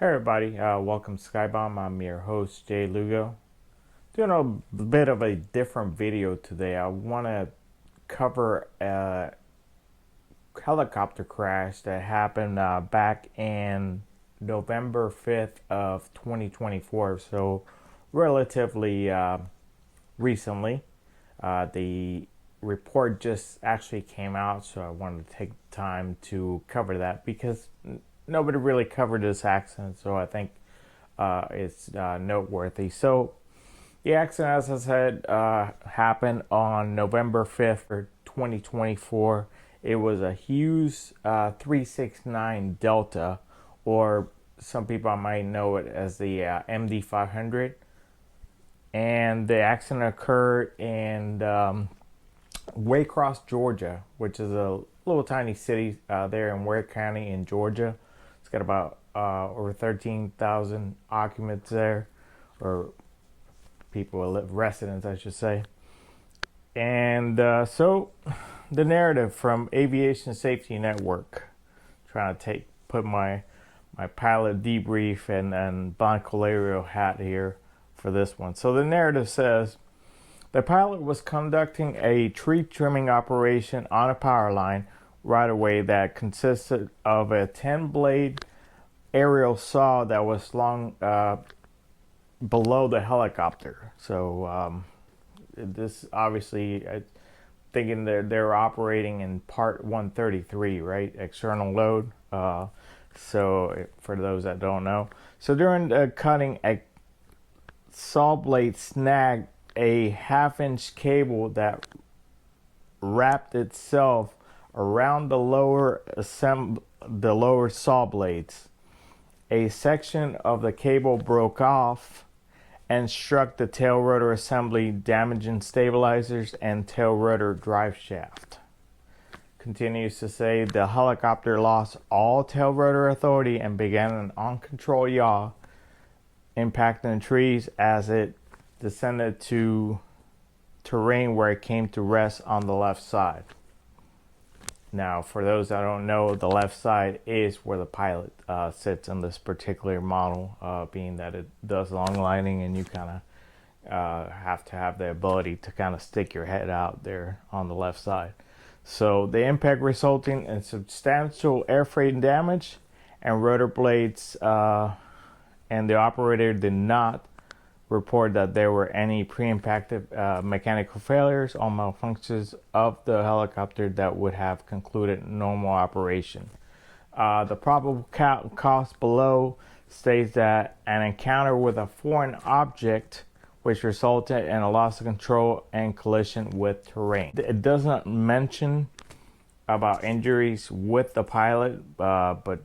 Hey everybody, welcome to Skybomb. I'm your host Jay Lugo. Doing a bit of a different video today. I want to cover a helicopter crash that happened back in November 5th of 2024. So relatively recently. The report just actually came out, so I wanted to take time to cover that because nobody really covered this accident, so I think it's noteworthy. So the accident, as I said, happened on November 5th, 2024. It was a Hughes 369 Delta, or some people might know it as the MD 500. And the accident occurred in Waycross, Georgia, which is a little tiny city there in Ware County in Georgia. It's got about over 13,000 occupants there, or residents, I should say. And so the narrative from Aviation Safety Network, trying to put my pilot debrief and Boncolario hat here for this one. So the narrative says the pilot was conducting a tree trimming operation on a power line right away that consisted of a 10-blade aerial saw that was slung below the helicopter. So this obviously, thinking they're operating in part 133, right? External load. So for those that don't know, so during cutting, a saw blade snagged a half-inch cable that wrapped itself around the lower saw blades. A section of the cable broke off and struck the tail rotor assembly, damaging stabilizers and tail rotor drive shaft. Continues to say the helicopter lost all tail rotor authority and began an uncontrolled yaw, impacting the trees as it descended to terrain where it came to rest on the left side. Now, for those that don't know, the left side is where the pilot sits in this particular model, being that it does long lining and you kind of have to have the ability to kind of stick your head out there on the left side. So the impact resulting in substantial airframe damage and rotor blades, and the operator did not report that there were any pre-impacted mechanical failures or malfunctions of the helicopter that would have concluded normal operation. The probable cost below states that an encounter with a foreign object which resulted in a loss of control and collision with terrain. It doesn't mention about injuries with the pilot, but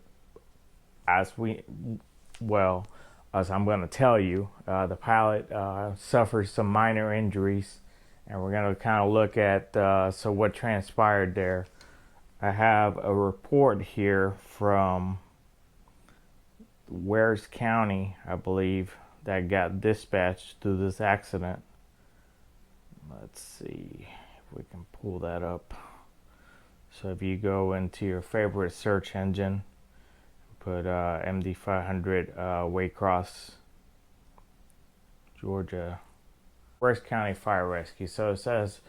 as I'm going to tell you, the pilot suffered some minor injuries, and we're going to kind of look at so what transpired there. I have a report here from Ware County, I believe, that got dispatched to this accident. Let's see if we can pull that up. So if you go into your favorite search engine, put MD500 Waycross, Georgia, Ware County Fire Rescue. So it says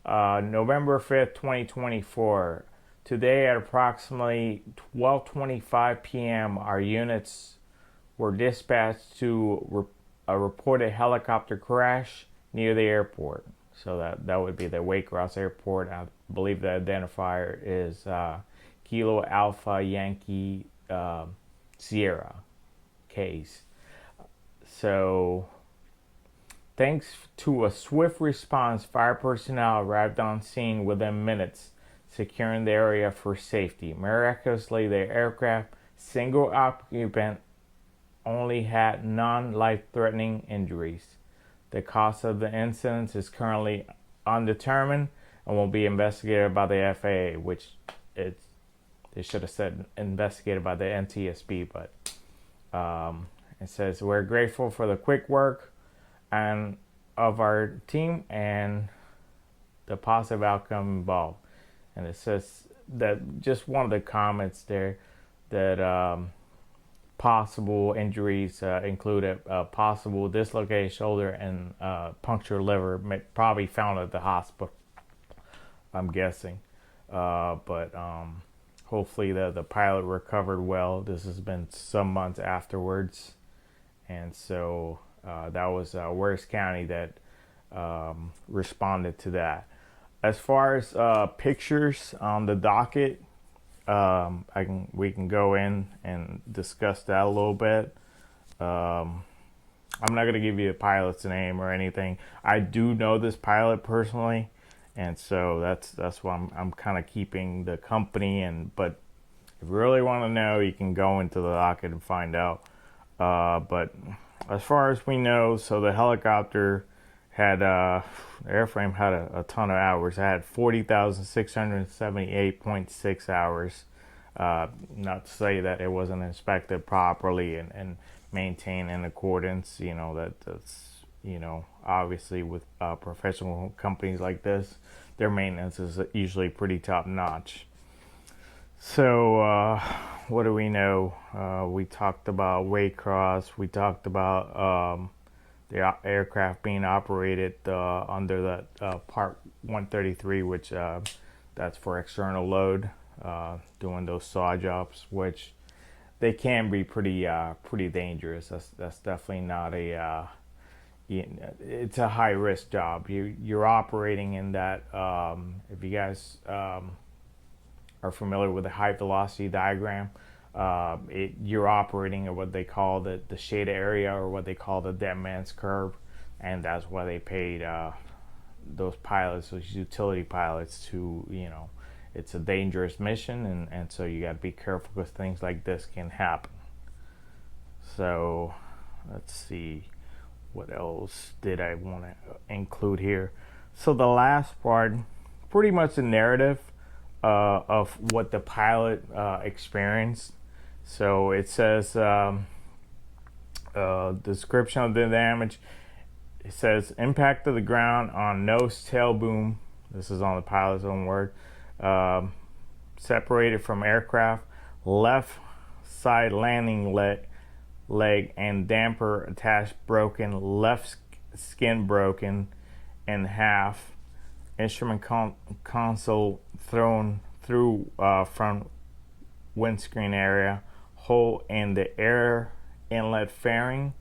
November 5th, 2024. Today at approximately 12:25 p.m., our units were dispatched to a reported helicopter crash near the airport. So that would be the Waycross Airport. I believe the identifier is Kilo Alpha Yankee Sierra case. So thanks to a swift response, fire personnel arrived on scene within minutes, securing the area for safety. Miraculously, the aircraft single occupant only had non-life-threatening injuries. The cause of the incident is currently undetermined and will be investigated by the FAA, which they should have said investigated by the NTSB, but it says we're grateful for the quick work and of our team and the positive outcome involved. And it says that just one of the comments there that possible injuries include a possible dislocated shoulder and punctured liver, probably found at the hospital, I'm guessing. But hopefully the pilot recovered well. This has been some months afterwards. And so that was Worst County that responded to that. As far as pictures on the docket, we can go in and discuss that a little bit. I'm not gonna give you a pilot's name or anything. I do know this pilot personally, and so that's why I'm kind of keeping the company. But if you really want to know, you can go into the docket and find out. But as far as we know, so the helicopter had the airframe had a ton of hours. It had 40,678.6 hours. Not to say that it wasn't inspected properly and maintained in accordance. That's obviously with professional companies like this, their maintenance is usually pretty top notch. So what do we know? We talked about Waycross. We talked about the aircraft being operated under that Part 133, which that's for external load, doing those saw jobs, which they can be pretty dangerous. That's definitely not it's a high risk job. You're operating in that. If you guys are familiar with the high velocity diagram, you're operating at what they call the shade area, or what they call the dead man's curve, and that's why they paid those pilots, those utility pilots, to it's a dangerous mission, and so you got to be careful because things like this can happen. So let's see, what else did I want to include here? So the last part, pretty much the narrative of what the pilot experienced. So it says description of the damage. It says impact of the ground on nose tail boom. This is on the pilot's own word. Separated from aircraft, left side landing leg and damper attached broken, left skin broken in half, instrument console thrown through front windscreen area, hole in the air inlet fairing,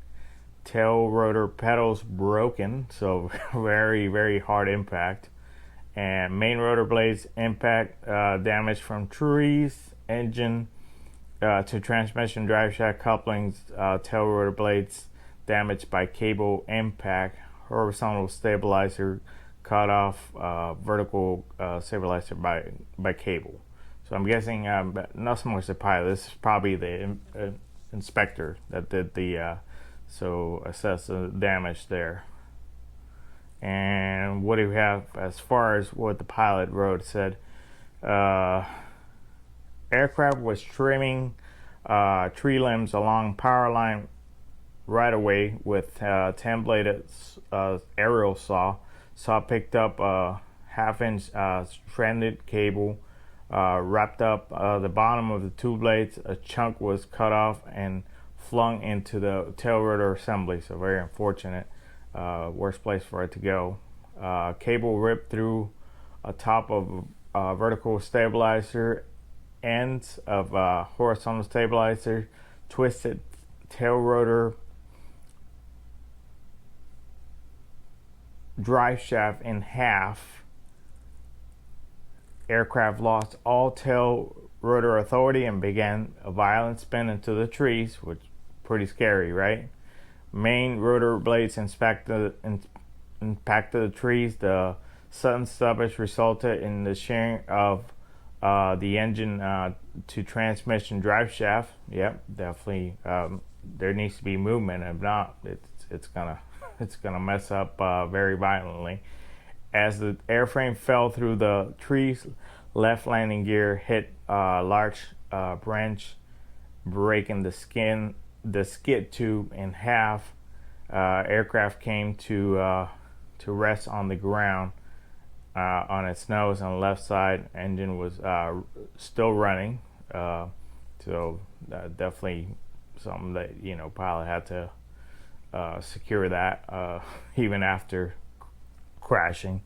tail rotor pedals broken, so very, very hard impact, and main rotor blades impact damage from trees, engine to transmission drive shaft couplings, tail rotor blades damaged by cable impact, horizontal stabilizer cut off, vertical stabilizer by cable. So I'm guessing not so much the pilot. This is probably the inspector that did the so assess the damage there. And what do we have as far as what the pilot wrote? It said aircraft was trimming tree limbs along power line right away with 10-bladed aerial saw. Saw picked up a half-inch stranded cable, wrapped up the bottom of the two blades. A chunk was cut off and flung into the tail rotor assembly. So very unfortunate. Worst place for it to go. Cable ripped through a top of vertical stabilizer, ends of horizontal stabilizer, twisted tail rotor drive shaft in half. Aircraft lost all tail rotor authority and began a violent spin into the trees, which pretty scary, right? Main rotor blades impacted the trees. The sudden stoppage resulted in the shearing of the engine to transmission drive shaft. Yep, definitely. There needs to be movement. If not, it's gonna mess up very violently. As the airframe fell through the trees, left landing gear hit a large branch, breaking the skid tube in half. Aircraft came to rest on the ground on its nose on the left side. Engine was still running, so definitely something that, you know, pilot had to secure that even after crashing.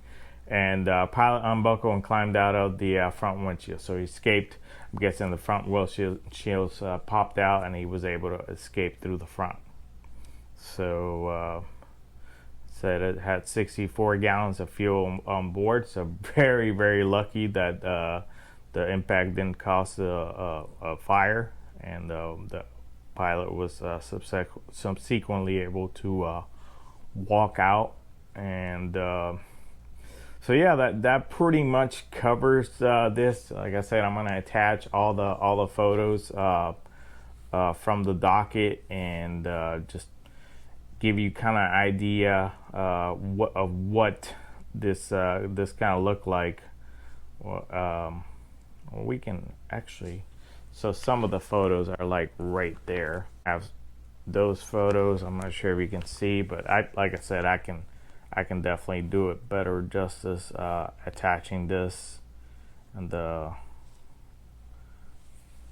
And pilot unbuckled and climbed out of the front windshield. So he escaped. I'm guessing the front windshields popped out, and he was able to escape through the front. So said it had 64 gallons of fuel on board. So very, very lucky that the impact didn't cause a fire, and the pilot was subsequently able to walk out. And so yeah, that pretty much covers this. Like I said, I'm gonna attach all the photos from the docket, and just give you kind of idea what this kind of looked like. Well, we can actually. So some of the photos are like right there. I have those photos. I'm not sure if you can see, but like I said, I can definitely do it better justice attaching this and the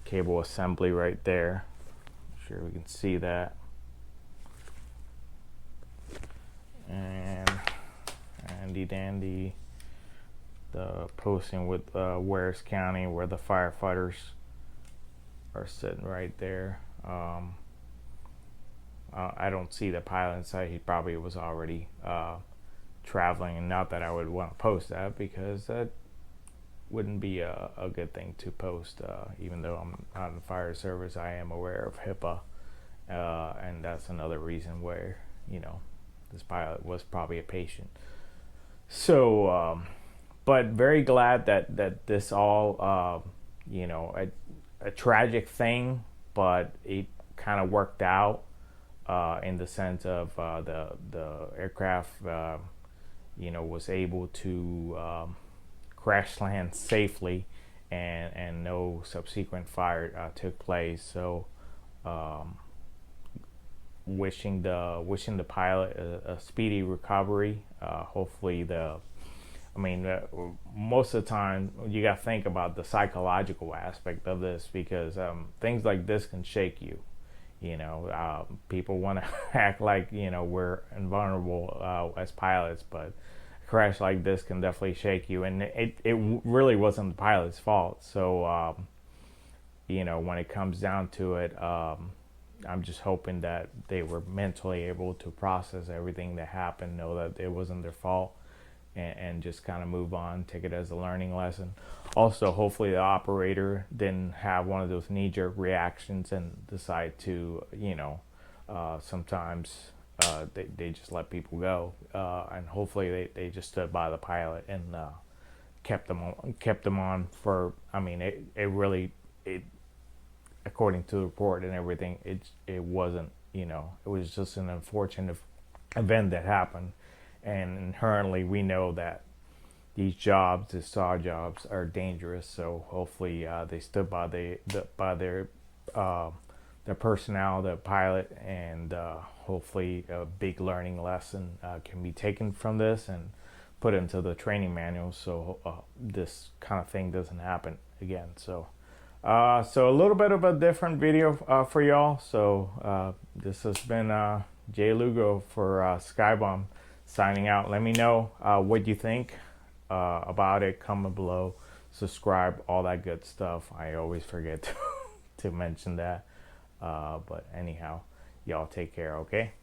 cable assembly right there. I'm sure we can see that. And handy dandy, the posting with Wares County where the firefighters are sitting right there. I don't see the pilot inside. He probably was already traveling, and not that I would want to post that, because that wouldn't be a good thing to post. Even though I'm not in the fire service, I am aware of HIPAA, and that's another reason where, you know, this pilot was probably a patient. So, but very glad that this all, you know, a tragic thing, but it kind of worked out in the sense of the aircraft, you know, was able to crash land safely, and no subsequent fire took place. So wishing the pilot a speedy recovery. Hopefully most of the time you got to think about the psychological aspect of this, because things like this can shake you. You know, people want to act like, you know, we're invulnerable as pilots, but a crash like this can definitely shake you. And it really wasn't the pilot's fault. So, you know, when it comes down to it, I'm just hoping that they were mentally able to process everything that happened, know that it wasn't their fault, and just kind of move on, take it as a learning lesson. Also, hopefully the operator didn't have one of those knee-jerk reactions and decide to, you know, sometimes they just let people go, and hopefully they just stood by the pilot and kept them on for. I mean, it really, according to the report and everything, it wasn't, you know, it was just an unfortunate event that happened. And inherently, we know that these jobs, the SAW jobs, are dangerous. So hopefully, they stood by their personnel, the pilot, and hopefully, a big learning lesson can be taken from this and put into the training manual, so this kind of thing doesn't happen again. So a little bit of a different video for y'all. So this has been Jay Lugo for Skybomb, signing out. Let me know what you think about it. Comment below, subscribe, all that good stuff. I always forget to mention that. But anyhow, y'all take care, okay?